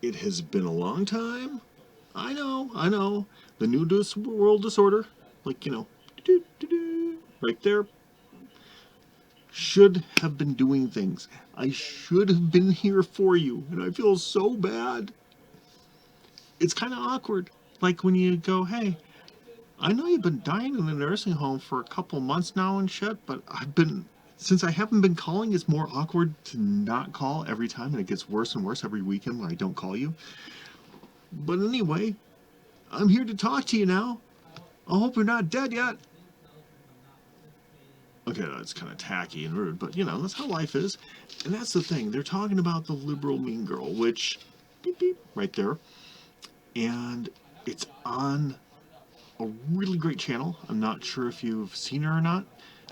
It has been a long time. I know. The new world disorder, like, right there, should have been doing things. I should have been here for you, and I feel so bad. It's kind of awkward. Like when you go, hey, I know you've been dying in a nursing home for a couple months now and shit, but since I haven't been calling, it's more awkward to not call every time, and it gets worse and worse every weekend when I don't call you. But anyway, I'm here to talk to you now. I hope you're not dead yet. Okay, that's kind of tacky and rude, but that's how life is. And that's the thing. They're talking about the liberal mean girl, which, beep, beep, right there. And it's on a really great channel. I'm not sure if you've seen her or not.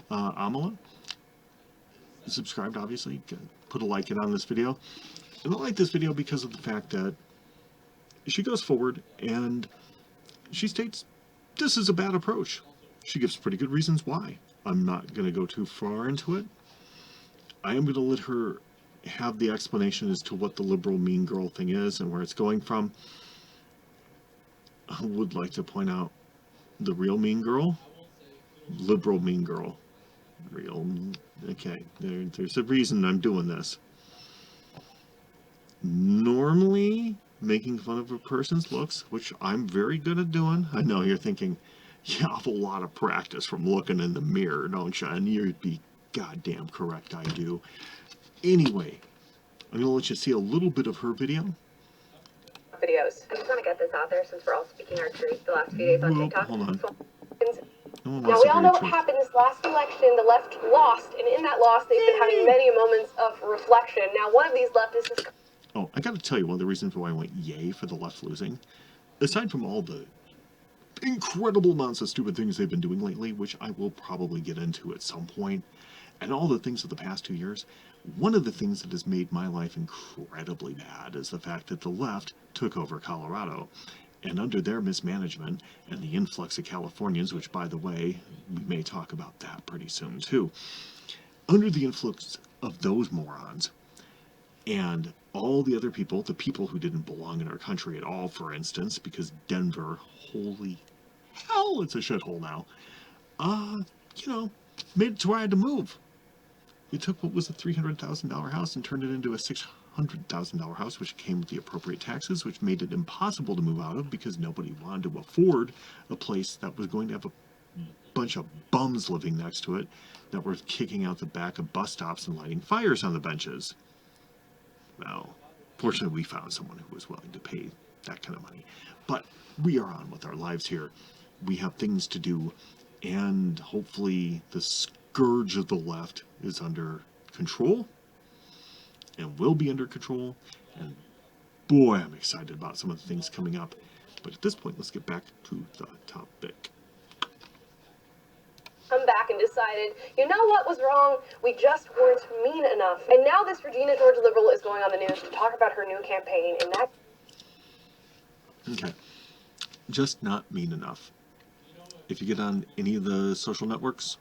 Amala. Subscribed, obviously. Put a like in on this video. And I like this video because of the fact that she goes forward and she states this is a bad approach. She gives pretty good reasons why. I'm not going to go too far into it. I am going to let her have the explanation as to what the liberal mean girl thing is and where it's going from. I would like to point out the real mean girl, liberal mean girl. Okay, there's a reason I'm doing this. Normally, making fun of a person's looks, which I'm very good at doing. I know you're thinking, you have a lot of practice from looking in the mirror, don't you? And you'd be goddamn correct, I do. Anyway, I'm going to let you see a little bit of her video. Videos. I just want to get this out there since we're all speaking our truth the last few days on TikTok. Hold on. Now we all know what happened this last election. The left lost, and in that loss, they've been having many moments of reflection. Now, one of these leftists is... Oh, I got to tell you, one of the reasons why I went yay for the left losing, aside from all the incredible amounts of stupid things they've been doing lately, which I will probably get into at some point, and all the things of the past 2 years, one of the things that has made my life incredibly bad is the fact that the left took over Colorado. And under their mismanagement and the influx of Californians, which, by the way, we may talk about that pretty soon, too. Under the influx of those morons and all the other people, the people who didn't belong in our country at all, for instance, because Denver, holy hell, it's a shithole now, made it to where I had to move. We took what was a $300,000 house and turned it into a $600,000 house, which came with the appropriate taxes, which made it impossible to move out of because nobody wanted to afford a place that was going to have a bunch of bums living next to it that were kicking out the back of bus stops and lighting fires on the benches. Well, fortunately, we found someone who was willing to pay that kind of money. But we are on with our lives here. We have things to do, and hopefully the scourge of the left is under control and will be under control. And boy, I'm excited about some of the things coming up. But at this point, let's get back to the topic. Come back and decided, you know what was wrong? We just weren't mean enough. And now this Regina George liberal is going on the news to talk about her new campaign, and that... Okay. Just not mean enough. If you get on any of the social networks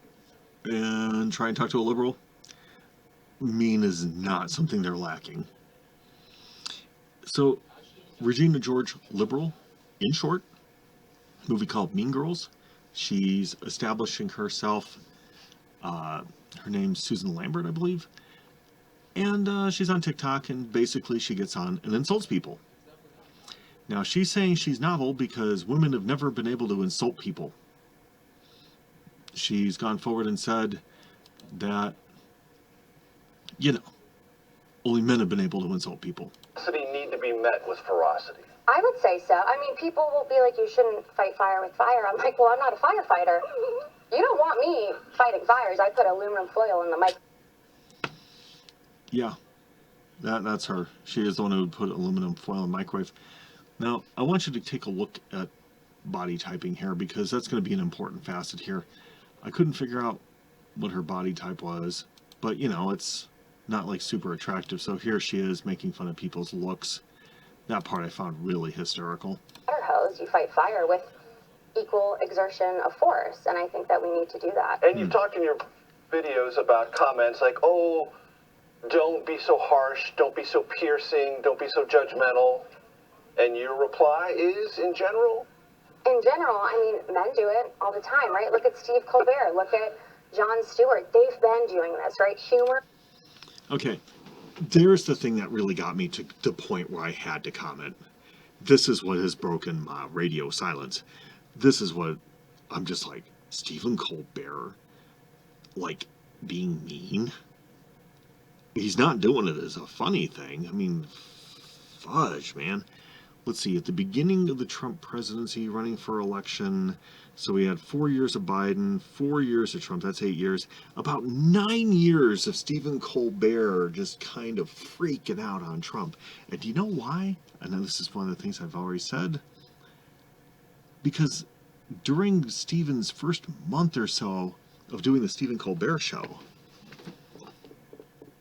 and try and talk to a liberal, mean is not something they're lacking. So, Regina George, liberal, in short, movie called Mean Girls. She's establishing herself, her name's Susan Lambert, I believe, and she's on TikTok, and basically she gets on and insults people. Now, she's saying she's novel because women have never been able to insult people. She's gone forward and said that, only men have been able to insult people. Ferocity need to be met with ferocity. I would say so. I mean, people will be like, you shouldn't fight fire with fire. I'm like, well, I'm not a firefighter. You don't want me fighting fires. I put aluminum foil in the mic. Yeah, that's her. She is the one who would put aluminum foil in the microwave. Now, I want you to take a look at body typing here because that's going to be an important facet here. I couldn't figure out what her body type was, but, it's not like super attractive. So here she is making fun of people's looks. That part I found really hysterical. Fire hose, you fight fire with equal exertion of force, and I think that we need to do that. And you've talked in your videos about comments like, oh, don't be so harsh, don't be so piercing, don't be so judgmental. And your reply is, in general? In general, I mean, men do it all the time, right? Look at Steve Colbert. Look at Jon Stewart. They've been doing this, right? Humor. Okay, there's the thing that really got me to the point where I had to comment. This is what has broken my radio silence. This is what I'm just like, Stephen Colbert, like, being mean? He's not doing it as a funny thing. I mean, fudge, man. Let's see, at the beginning of the Trump presidency, running for election, so we had 4 years of Biden, 4 years of Trump, that's 8 years, about 9 years of Stephen Colbert just kind of freaking out on Trump. And do you know why? I know this is one of the things I've already said. Because during Stephen's first month or so of doing the Stephen Colbert show,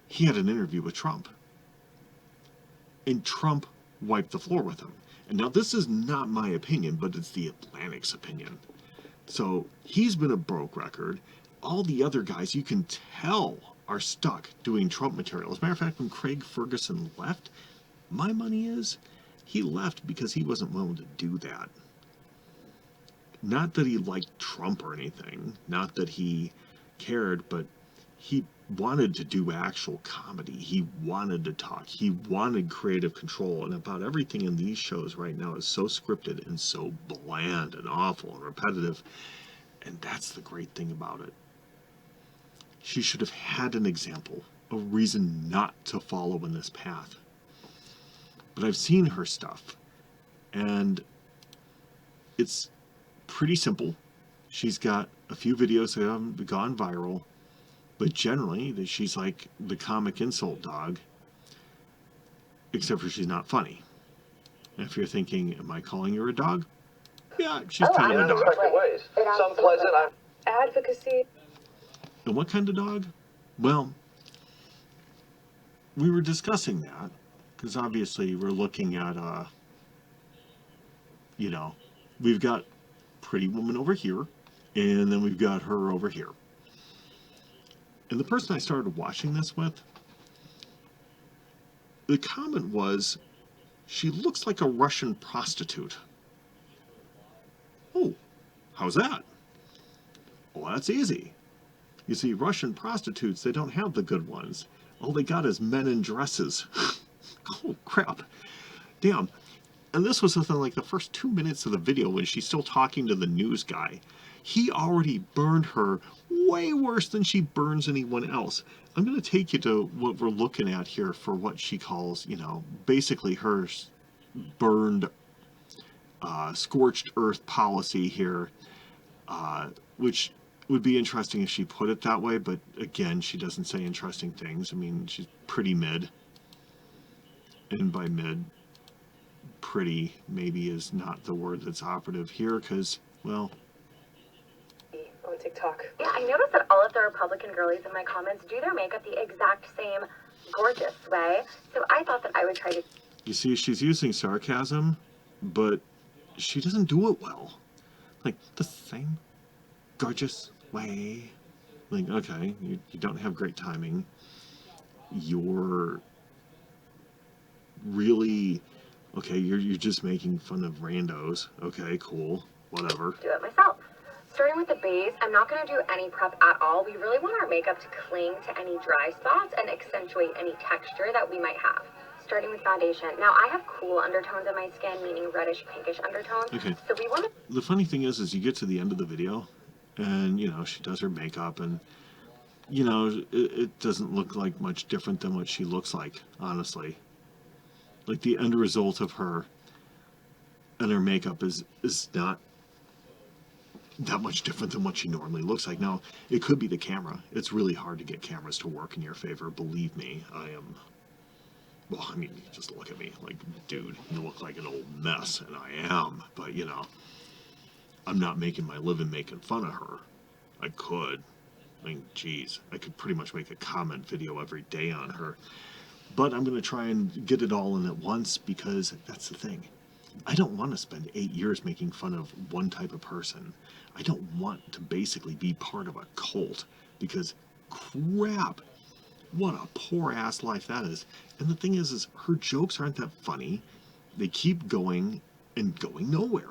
he had an interview with Trump. And Trump wiped the floor with him. And now this is not my opinion, but it's the Atlantic's opinion. So he's been a broke record. All the other guys, you can tell, are stuck doing Trump material. As a matter of fact, when Craig Ferguson left, my money is he left because he wasn't willing to do that. Not that he liked Trump or anything, not that he cared, but he wanted to do actual comedy. He wanted to talk. He wanted creative control. And about everything in these shows right now is so scripted and so bland and awful and repetitive. And that's the great thing about it. She should have had an example, a reason not to follow in this path. But I've seen her stuff, and it's pretty simple. She's got a few videos that have gone viral. But generally, she's like the comic insult dog, except for she's not funny. And if you're thinking, am I calling her a dog? Yeah, she's kind In of a dog. unexpected ways. Some pleasant. Advocacy. And what kind of dog? Well, we were discussing that, because obviously we're looking at, we've got Pretty Woman over here, and then we've got her over here. And the person I started watching this with, the comment was, she looks like a Russian prostitute. Oh, how's that? Well, that's easy. You see, Russian prostitutes, they don't have the good ones. All they got is men in dresses. Oh, crap. Damn. And this was something like the first 2 minutes of the video when she's still talking to the news guy. He already burned her way worse than she burns anyone else. I'm going to take you to what we're looking at here for what she calls, basically her burned, scorched earth policy here, which would be interesting if she put it that way, but again, she doesn't say interesting things. I mean, she's pretty mid. And by mid, pretty maybe is not the word that's operative here, because, well, On TikTok. Yeah, I noticed that all of the Republican girlies in my comments do their makeup the exact same gorgeous way. So I thought that I would try to. you see, she's using sarcasm, but she doesn't do it well. Like, the same gorgeous way. Like, okay, you don't have great timing. You're really, okay, you're just making fun of randos. Okay, cool, whatever. Do it myself. Starting with the base, I'm not going to do any prep at all. We really want our makeup to cling to any dry spots and accentuate any texture that we might have. Starting with foundation. Now, I have cool undertones in my skin, meaning reddish pinkish undertones. Okay. So we want to. The funny thing is you get to the end of the video, and, she does her makeup, and, it doesn't look like much different than what she looks like, honestly. Like, the end result of her and her makeup is not that much different than what she normally looks like. Now, it could be the camera. It's really hard to get cameras to work in your favor. Believe me, well, I mean, you just look at me like, dude, you look like an old mess, and I am. But, I'm not making my living making fun of her. I could. I mean, geez, I could pretty much make a comment video every day on her. But I'm going to try and get it all in at once, because that's the thing. I don't want to spend 8 years making fun of one type of person. I don't want to basically be part of a cult, because crap, what a poor ass life that is. And the thing is her jokes aren't that funny. they keep going and going nowhere.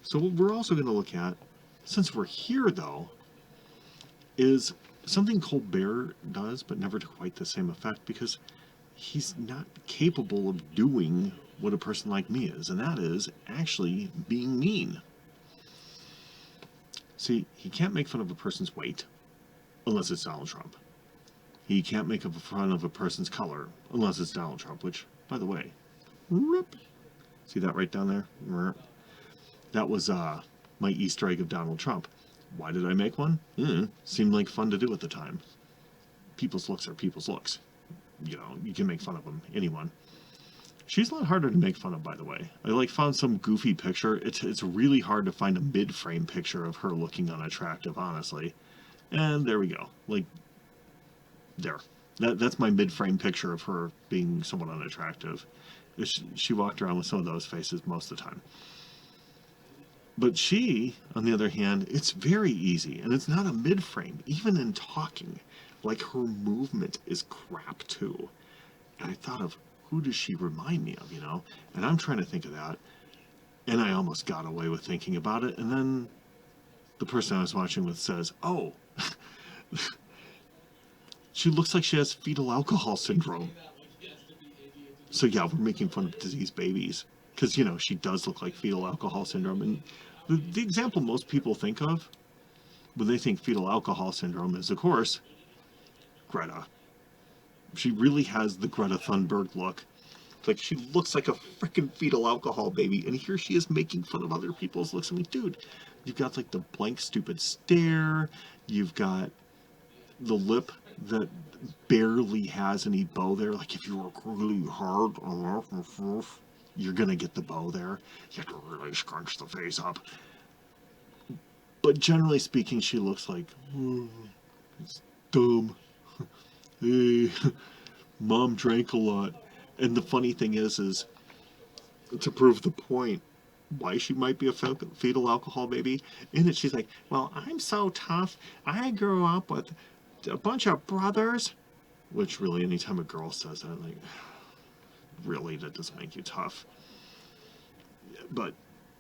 So what we're also going to look at, since we're here though, is something Colbert does, but never to quite the same effect, because he's not capable of doing what a person like me is, and that is actually being mean. See, he can't make fun of a person's weight unless it's Donald Trump. He can't make fun of a person's color unless it's Donald Trump, which, by the way, rip. See that right down there? That was my Easter egg of Donald Trump. Why did I make one? Seemed like fun to do at the time. People's looks are people's looks. You know, you can make fun of them, anyone. She's a lot harder to make fun of, by the way. I found some goofy picture. It's really hard to find a mid-frame picture of her looking unattractive, honestly. And there we go. There. That's my mid-frame picture of her being somewhat unattractive. She walked around with some of those faces most of the time. But she, on the other hand, it's very easy, and it's not a mid-frame. Even in talking, her movement is crap too. And I thought of, who does she remind me of, And I'm trying to think of that, and I almost got away with thinking about it, and then the person I was watching with says, oh, she looks like she has fetal alcohol syndrome. So yeah, we're making fun of diseased babies, because, she does look like fetal alcohol syndrome. And the example most people think of when they think fetal alcohol syndrome is, of course, Greta. She really has the Greta Thunberg look. She looks like a freaking fetal alcohol baby, and here she is making fun of other people's looks. I mean, dude, you've got the blank stupid stare, you've got the lip that barely has any bow there. If you work really hard, you're gonna get the bow there. You have to really scrunch the face up. But generally speaking, she looks like, it's dumb. Hey, mom drank a lot. And the funny thing is to prove the point why she might be a fetal alcohol baby, in it she's like, well, I'm so tough. I grew up with a bunch of brothers. Which really, anytime a girl says that, really, that doesn't make you tough. But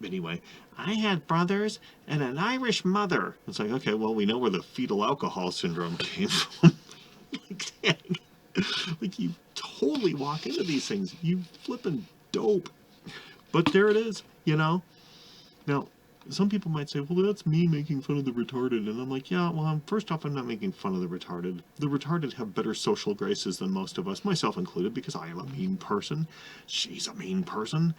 anyway, I had brothers and an Irish mother. It's okay, well, we know where the fetal alcohol syndrome came from. Dang. You totally walk into these things. You flipping dope. But there it is, Now, some people might say, well, that's me making fun of the retarded. And I'm like, yeah, well, first off, I'm not making fun of the retarded. The retarded have better social graces than most of us, myself included, because I am a mean person. She's a mean person.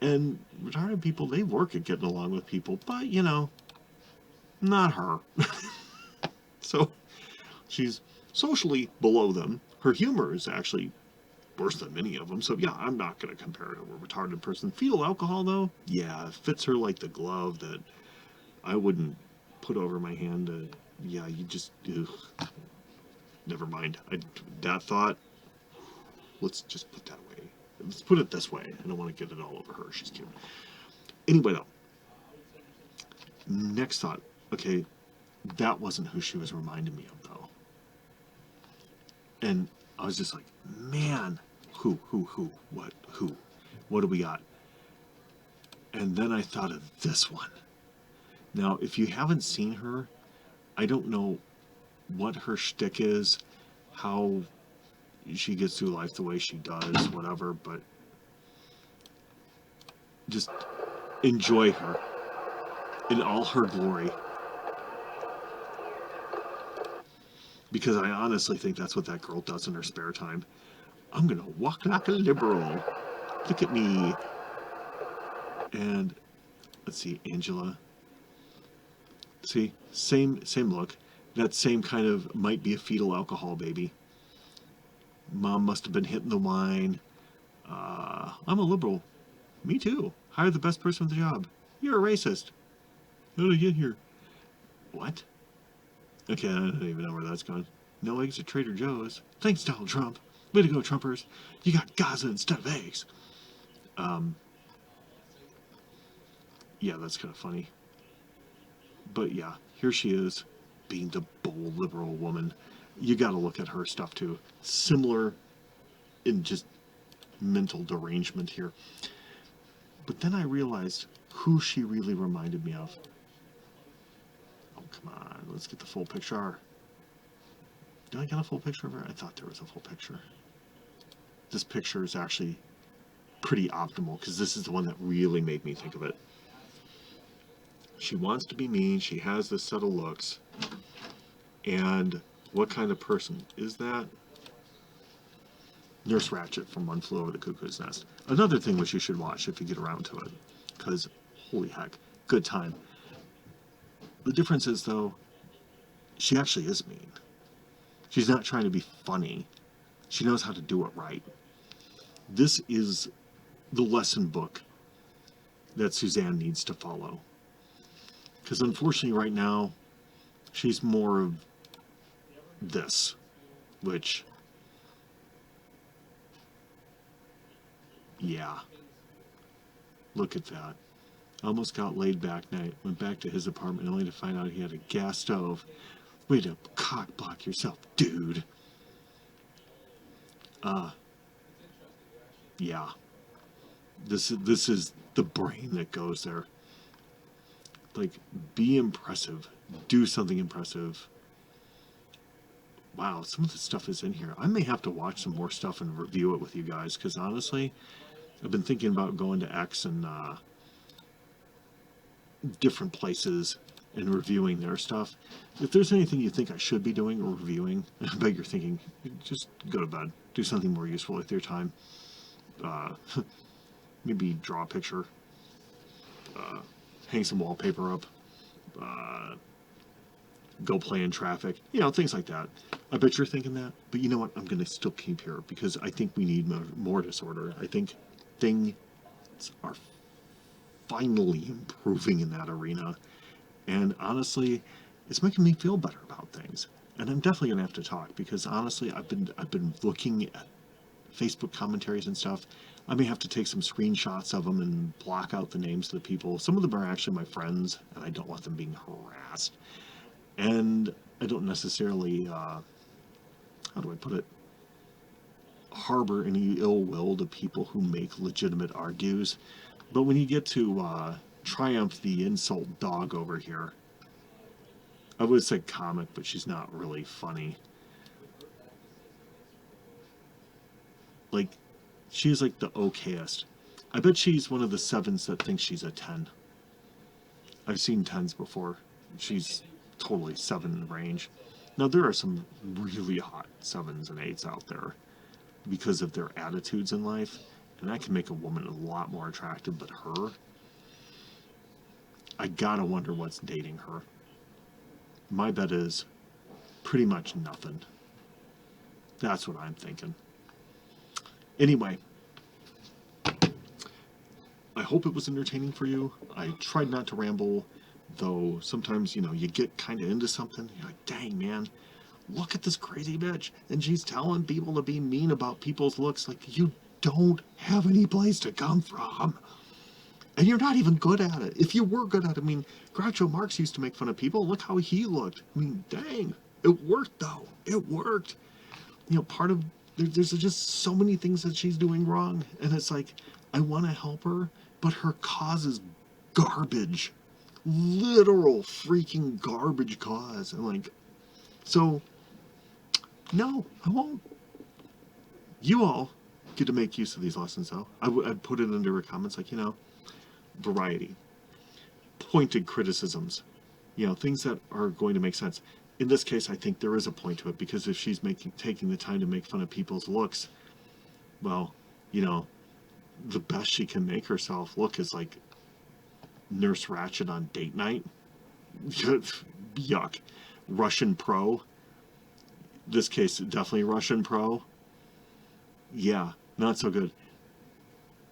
And retarded people, they work at getting along with people. But, not her. So, she's socially below them. Her humor is actually worse than many of them. So yeah, I'm not going to compare her to a retarded person. Fetal alcohol, though, yeah, it fits her like the glove that I wouldn't put over my hand. Yeah, you just, never mind. That thought, let's just put that away. Let's put it this way. I don't want to get it all over her. She's cute. Anyway, though, next thought. Okay, that wasn't who she was reminding me of, though. And I was just like, man, who, what do we got? And then I thought of this one. Now, if you haven't seen her, I don't know what her shtick is, how she gets through life the way she does, whatever, but just enjoy her in all her glory. Because I honestly think that's what that girl does in her spare time. I'm gonna walk like a liberal. Look at me. And let's see, Angela. See, same look. That same kind of might be a fetal alcohol baby. Mom must have been hitting the wine. I'm a liberal. Me too. Hire the best person for the job. You're a racist. How did I get here? What? Okay, I don't even know where that's gone. No eggs at Trader Joe's. Thanks, Donald Trump. Way to go, Trumpers. You got Gaza instead of eggs. Yeah, that's kind of funny. But yeah, here she is, being the bold liberal woman. You got to look at her stuff too. Similar in just mental derangement here. But then I realized who she really reminded me of. Oh, come on. Let's get the full picture. Did I get a full picture of her? I thought there was a full picture. This picture is actually pretty optimal because this is the one that really made me think of it. She wants to be mean. She has this set of looks. And what kind of person is that? Nurse Ratched from One Flew Over the Cuckoo's Nest. Another thing which you should watch if you get around to it. Because, holy heck, good time. The difference is, though, she actually is mean. She's not trying to be funny. She knows how to do it right. This is the lesson book that Suzanne needs to follow. Because unfortunately right now, she's more of this, which, yeah, look at that. Almost got laid back night, went back to his apartment only to find out he had a gas stove. Way to cock block yourself, dude. Yeah. This is the brain that goes there. Like, be impressive. Do something impressive. Wow, some of the stuff is in here. I may have to watch some more stuff and review it with you guys, because honestly, I've been thinking about going to X and different places and reviewing their stuff. If there's anything you think I should be doing or reviewing, I bet you're thinking, just go to bed. Do something more useful with your time. Maybe draw a picture. Hang some wallpaper up. Go play in traffic. You know, things like that. I bet you're thinking that. But you know what? I'm going to still keep here because I think we need more disorder. I think things are finally improving in that arena. And honestly, it's making me feel better about things. And I'm definitely going to have to talk because honestly, I've been looking at Facebook commentaries and stuff. I may have to take some screenshots of them and block out the names of the people. Some of them are actually my friends, and I don't want them being harassed. And I don't necessarily, how do I put it, harbor any ill will to people who make legitimate argues. But when you get to Triumph the insult dog over here, I would say comic, but she's not really funny. Like, she's like the okayest. I bet she's one of the 7s that thinks she's a 10. I've seen 10s before. She's totally 7 range. Now, there are some really hot 7s and 8s out there because of their attitudes in life, and that can make a woman a lot more attractive, but her, I gotta wonder what's dating her. My bet is pretty much nothing. That's what I'm thinking. Anyway, I hope it was entertaining for you. I tried not to ramble, though sometimes, you know, you get kind of into something. You're like, dang, man, look at this crazy bitch. And she's telling people to be mean about people's looks. Like, you don't have any place to come from. And you're not even good at it. If you were good at it, I mean, Groucho Marx used to make fun of people. Look how he looked. I mean, dang, it worked, though. It worked. You know, part of, there's just so many things that she's doing wrong. And it's like, I want to help her, but her cause is garbage. Literal freaking garbage cause. And like, so, no, I won't. You all get to make use of these lessons, though. I'd put it under comments like, you know, variety, pointed criticisms, you know, things that are going to make sense. In this case, I think there is a point to it, because if she's taking the time to make fun of people's looks, well, you know, the best she can make herself look is like Nurse Ratched on date night. Yuck. Russian Pro. This case, definitely Russian Pro. Yeah, not so good.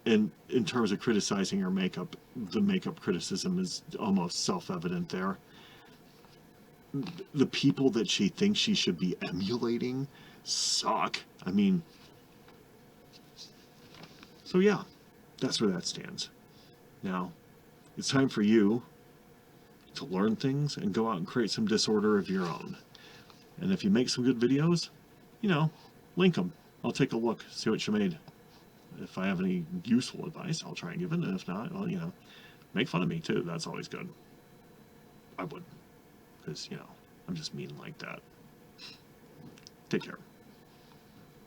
And in terms of criticizing her makeup, the makeup criticism is almost self-evident there. The people that she thinks she should be emulating suck. I mean, so yeah, that's where that stands. Now, it's time for you to learn things and go out and create some disorder of your own. And if you make some good videos, you know, link them. I'll take a look, see what you made. If I have any useful advice, I'll try and give it. And if not, well, make fun of me too. That's always good. I would. Because, I'm just mean like that. Take care.